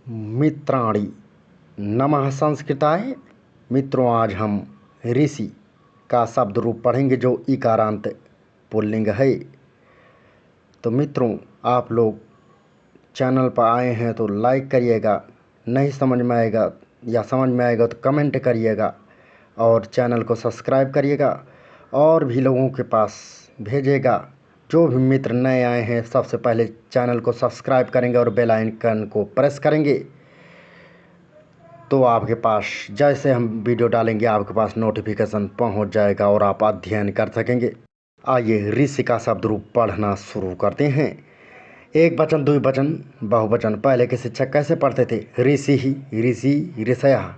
मित्राणि नमः संस्कृताय। मित्रों, आज हम ऋषि का शब्द रूप पढ़ेंगे जो इकारांत पुल्लिंग है। तो मित्रों, आप लोग चैनल पर आए हैं तो लाइक करिएगा, नहीं समझ में आएगा या समझ में आएगा तो कमेंट करिएगा और चैनल को सब्सक्राइब करिएगा और भी लोगों के पास भेजिएगा। जो भी मित्र नए आए हैं सबसे पहले चैनल को सब्सक्राइब करेंगे और बेल आइकन को प्रेस करेंगे तो आपके पास जैसे हम वीडियो डालेंगे आपके पास नोटिफिकेशन पहुंच जाएगा और आप अध्ययन कर सकेंगे। आइए ऋषि का शब्द रूप पढ़ना शुरू करते हैं। एक वचन, द्विवचन, बहुवचन। पहले के शिक्षक कैसे पढ़ते थे? ऋषि ही, ऋषि, ऋषयः।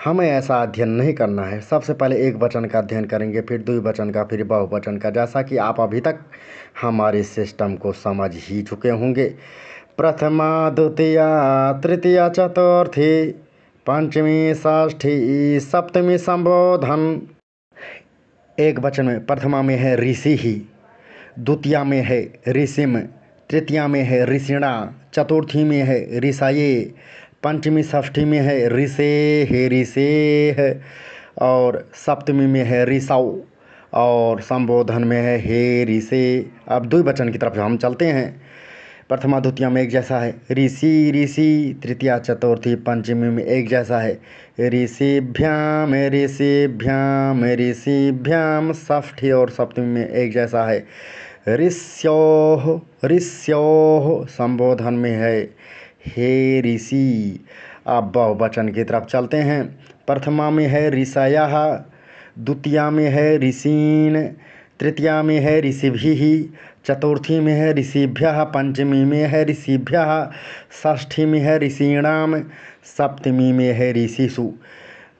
हमें ऐसा अध्ययन नहीं करना है। सबसे पहले एक वचन का अध्ययन करेंगे, फिर द्विवचन का, फिर बहुवचन का, जैसा कि आप अभी तक हमारे सिस्टम को समझ ही चुके होंगे। प्रथमा, द्वितीया, तृतीया, चतुर्थी, पंचमी, षष्ठी, सप्तमी संबोधन। एक वचन में प्रथमा में है ऋषि ही, द्वितीया में है ऋषिम, तृतीया में है ऋषिणा, चतुर्थी में है ऋषाये, पंचमी षष्ठी में है ऋषे और सप्तमी में है ऋषौ और संबोधन में है हे ऋषे। अब द्विवचन की तरफ हम चलते हैं। प्रथमा द्वितीया में एक जैसा है ऋषि ऋषि, तृतीया चतुर्थी पंचमी में एक जैसा है ऋषिभ्याम ऋषिभ्याम ऋषिभ्याम, षष्ठी और सप्तमी में एक जैसा है ऋष्योः ऋष्योः, संबोधन में है हे ऋषि। अब बहुवचन की तरफ चलते हैं। प्रथमा में है ऋषयः, द्वितीया में है ऋषीन्, तृतीया में है ऋषिभिः, चतुर्थी में है ऋषिभ्यः, पंचमी में है ऋषिभ्यः, षष्ठी में है ऋषीणाम, सप्तमी में है ऋषिषु।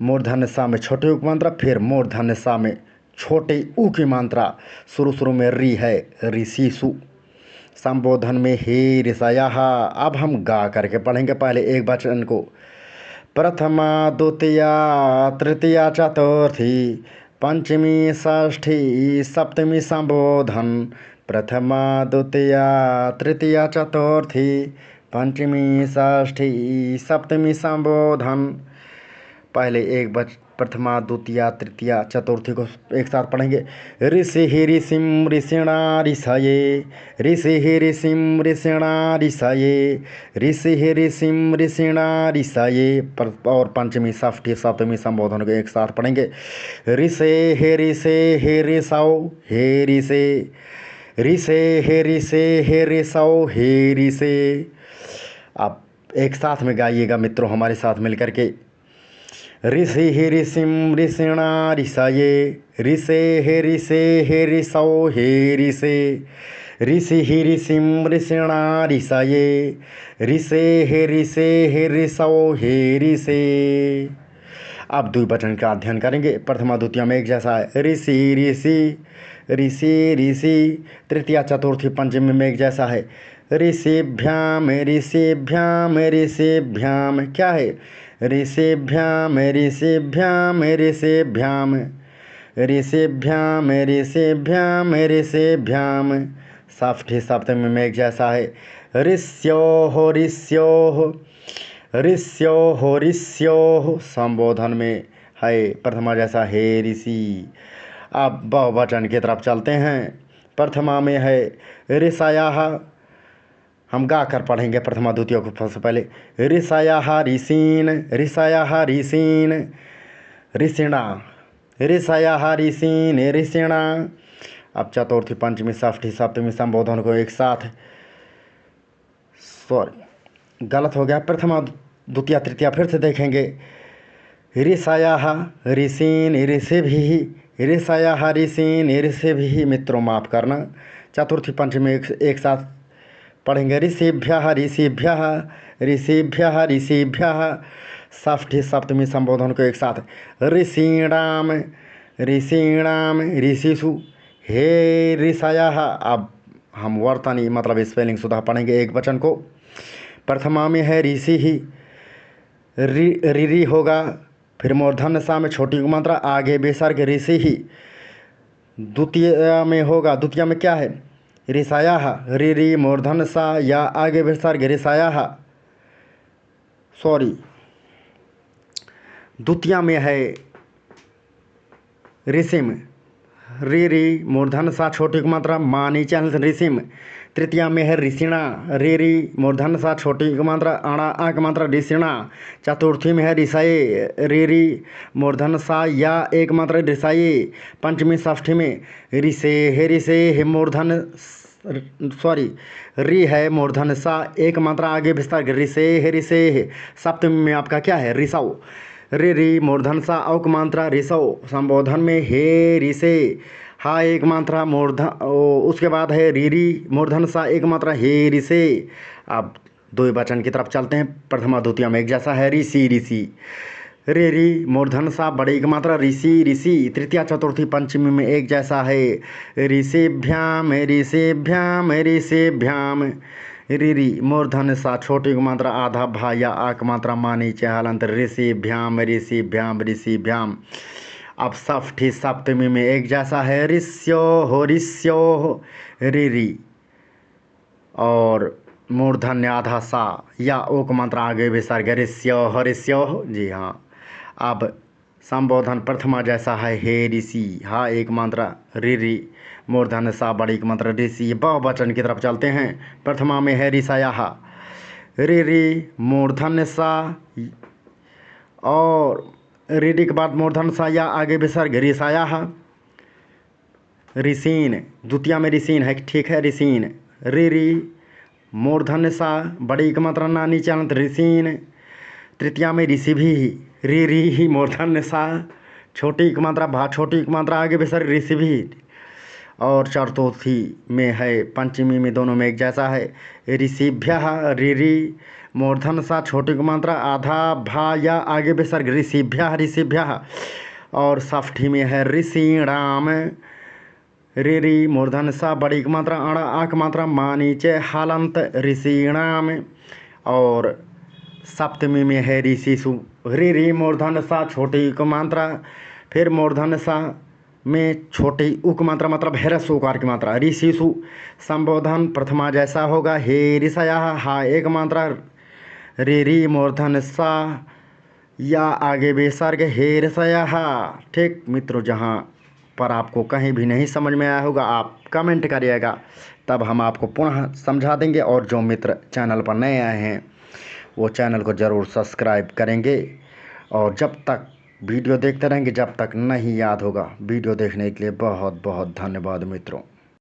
मूर्धन्य सा में छोटे ऊ की मात्रा, फिर मूर्धन्य सा में छोटे ऊ की मात्रा। शुरू में री है ऋषिषु। संबोधन में हे ऋषयः। अब हम गा करके पढ़ेंगे पहले एक वचन को। प्रथमा द्वितीया तृतीया चतुर्थी पंचमी षष्ठी सप्तमी संबोधन। प्रथमा द्वितीया तृतीया चतुर्थी पंचमी षष्ठी सप्तमी संबोधन। पहले एक प्रथमा द्वितीया तृतीया चतुर्थी को एक साथ पढ़ेंगे। ऋषि ही ऋषिम ऋषिणा ऋषये, ऋषि ही ऋषिम ऋषिणा ऋषये, ऋषि ही ऋषिम ऋषिणा ऋषये। और पंचमी षष्ठी सप्तमी संबोधन को एक साथ पढ़ेंगे। ऋषे हे ऋषौ हे ऋषे, ऋषे हे ऋषौ हे ऋषे। आप एक साथ में गाइएगा मित्रों हमारे साथ मिलकर के। ऋषि ही ऋषिम ऋषिणा ऋषये, ऋषे हे ऋषौ हे ऋषे, ऋषि ही ऋषिम ऋषिणा ऋषये, ऋषे हे ऋषौ हे ऋषे। अब द्विवचन का अध्ययन करेंगे। प्रथमा द्वितीया में एक जैसा है ऋषि ऋषि ऋषि ऋषि, तृतीया चतुर्थी पंचमी में एक जैसा है ऋषिभ्याम ऋषिभ्याम ऋषिभ्याम। क्या है? ऋषिभ्याम ऋषिभ्याम ऋषिभ्याम, ऋषिभ्याम ऋषिभ्याम ऋषिभ्याम। षष्ठी सप्तमी में एक जैसा है ऋष्योः ऋष्योः ऋष्योः ऋष्योः, संबोधन में है प्रथमा जैसा हे ऋषि। अब बहुवचन की तरफ चलते हैं। प्रथमा में है ऋषयः। हम गा कर पढ़ेंगे प्रथमा द्वितीय को सबसे पहले। ऋषयः ऋषीन्, ऋषयः ऋषीन्, ऋषिणा, ऋषयः ऋषीन् ऋषिणा। अब चतुर्थी पंचमी षष्ठी सप्तमी संबोधन को एक साथ, सॉरी गलत हो गया, प्रथमा द्वितीया तृतीया फिर से देखेंगे। ऋषयः ऋषीन् ऋषिभिः, ऋषयः ऋषीन् ऋषिभिः। मित्रों माफ़ करना, चतुर्थी पंचमी एक साथ पढ़ेंगे। ऋषिभ्यः ऋषिभ्यः ऋषिभ्यः ऋषिभ्यः। षष्ठी सप्तमी संबोधन को एक साथ ऋषीणाम ऋषीणाम ऋषिषु हे ऋषयः। अब हम वर्तनी मतलब स्पेलिंग सुधा पढ़ेंगे एक वचन को। प्रथमा में है ऋषि ही, रि होगा, फिर मूर्धन्य सा में छोटी मात्रा, आगे विसर्ग ऋषि ही। द्वितीय में होगा, द्वितीय में क्या है? ऋषयः, रि मूर्धन्य सा या आगे विसर्ग ऋषयः। सॉरी, द्वितीया में है ऋषिम, री री मूर्धन सा छोटी की मात्रा मा नीचे आने ऋषिम। तृतीया में है ऋषिणा, रे री मूर्धन सा छोटी की मात्रा अणा आ की मात्रा ऋषिणा। चतुर्थी में है ऋषये, रे री मूर्धन सा या एक मात्रा ऋषये। पंचमी षष्ठी में ऋषे है मूर्धन, सॉरी री है मूर्धन सा एक मात्रा आगे विस्तार ऋषे। सप्तमी में आपका क्या है ऋषव, रे री मूर्धन सा औक मात्रा ऋषव। संबोधन में हे ऋषे हा एक मात्रा मूर्धन, उसके बाद है री मूर्धन सा एक मात्रा हे ऋषे। अब दो वचन की तरफ चलते हैं। प्रथमा द्वितीया में एक जैसा है ऋषि, रे री मूर्धन सा बड़ी एक मात्रा ऋषि। तृतीया चतुर्थी पंचमी में एक जैसा है ऋषिभ्याम। री मूर्धन सा छोटी की मात्रा आधा भा या आक मात्रा मानी चहलंत ऋषिभ्याम। अब षष्ठी सप्तमी में एक जैसा है ऋष्यो री और मूर्धन्य आधा सा या ओक मात्रा आगे विसर्ग ऋष्यो। जी हाँ। अब संबोधन प्रथमा जैसा है हे ऋषि, हा एक मात्रा री मूर्धन्य सा बड़ी एक मात्रा ऋषि। बहुवचन की तरफ चलते हैं। प्रथमा में है ऋषयः, री मूर्धन्य सा और री के बाद मूर्धन सा या आगे विसर्ग ऋषयः। ऋषीन, द्वितीया में ऋषीन है, ठीक है ऋषीन। री मूर्धन्य सा बड़ी की मात्रा ना नीचे अनंत ऋषीन। तृतीया में ऋषि भी, री मूर्धन्य सा छोटी की मात्रा भा छोटी की मात्रा आगे विसर्ग ऋषि भी। और चतुर्थी में है पंचमी में दोनों में एक जैसा है ऋषिभ्यः, री मूर्धन सा छोटी की मात्रा आधा भा या आगे विसर्ग ऋषिभ्यः। और षष्ठी में है ऋषिणाम, री मूर्धन सा बड़ी की मात्रा अणा आ की मात्रा मा नीचे हालंत ऋषिणाम। और सप्तमी में है ऋषिषु, री मूर्धन सा छोटी की मात्रा फिर मूर्धन सा में छोटी उक मात्रा मतलब हैरस उकार की मात्रा ऋषिषु। संबोधन प्रथमा जैसा होगा हे ऋषयः, हा एक मात्रा री मूर्धन सा या आगे विसर्ग हे ऋषयः। ठीक मित्रों, जहाँ पर आपको कहीं भी नहीं समझ में आया होगा आप कमेंट करिएगा, तब हम आपको पुनः समझा देंगे। और जो मित्र चैनल पर नए आए हैं वो चैनल को ज़रूर सब्सक्राइब करेंगे। और जब तक वीडियो देखते रहेंगे जब तक नहीं याद होगा। वीडियो देखने के लिए बहुत बहुत धन्यवाद मित्रों।